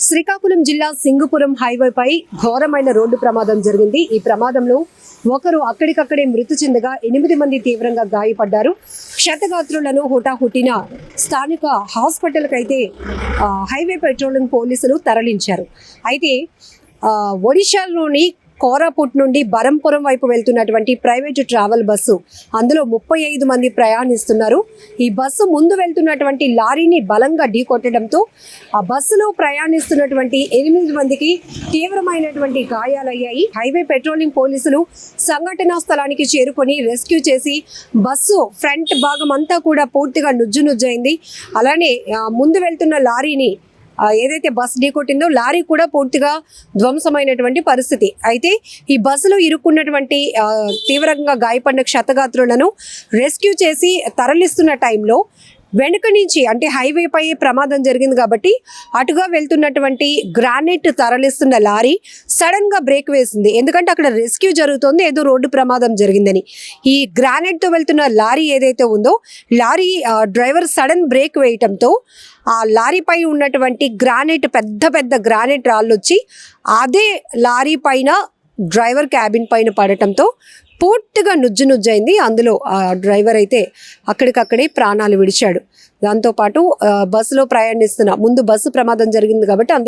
శ్రీకాకుళం జిల్లా సింగుపురం హైవేపై ఘోరమైన రోడ్డు ప్రమాదం జరిగింది. ఈ ప్రమాదంలో ఒకరు అక్కడికక్కడే మృతి చెందగా 8 మంది తీవ్రంగా గాయపడ్డారు. క్షతగాత్రులను హుటాహుటిన స్థానిక హాస్పిటల్కి అయితే హైవే పెట్రోలింగ్ పోలీసులు తరలించారు. అయితే ఒడిశాలోని కోరాపుట్ నుండి బరంపురం వైపు వెళ్తున్నటువంటి ప్రైవేటు ట్రావెల్ బస్సు, అందులో 35 మంది ప్రయాణిస్తున్నారు. ఈ బస్సు ముందు వెళ్తున్నటువంటి లారీని బలంగా ఢీకొట్టడంతో ఆ బస్సులో ప్రయాణిస్తున్నటువంటి 8 మందికి తీవ్రమైనటువంటి గాయాలయ్యాయి. హైవే పెట్రోలింగ్ పోలీసులు సంఘటనా స్థలానికి చేరుకొని రెస్క్యూ చేసి బస్సు ఫ్రంట్ భాగం అంతా కూడా పూర్తిగా నుజ్జునుజ్జైంది. అలానే ముందు వెళ్తున్న లారీని ఏదైతే బస్సు ఢీకొట్టిందో లారీ కూడా పూర్తిగా ధ్వంసమైనటువంటి పరిస్థితి. అయితే ఈ బస్సులో ఇరుక్కున్నటువంటి తీవ్రంగా గాయపడిన క్షతగాత్రులను రెస్క్యూ చేసి తరలిస్తున్న టైంలో వెనుక నుంచి, అంటే హైవేపై ప్రమాదం జరిగింది కాబట్టి అటుగా వెళ్తున్నటువంటి గ్రానైట్ తరలిస్తున్న లారీ సడన్గా బ్రేక్ వేసింది. ఎందుకంటే అక్కడ రెస్క్యూ జరుగుతుంది, ఏదో రోడ్డు ప్రమాదం జరిగిందని. ఈ గ్రానైట్తో వెళ్తున్న లారీ ఏదైతే ఉందో, లారీ డ్రైవర్ సడన్ బ్రేక్ వేయటంతో ఆ లారీపై ఉన్నటువంటి గ్రానైట్, పెద్ద పెద్ద గ్రానైట్ రాళ్ళు వచ్చి అదే లారీ పైన డ్రైవర్ క్యాబిన్ పైన పడటంతో పూర్తిగా నుజ్జునుజ్జైంది. అందులో ఆ డ్రైవర్ అయితే అక్కడికక్కడే ప్రాణాలు విడిచాడు. దాంతోపాటు బస్సులో ప్రయాణిస్తున్న, ముందు బస్సు ప్రమాదం జరిగింది కాబట్టి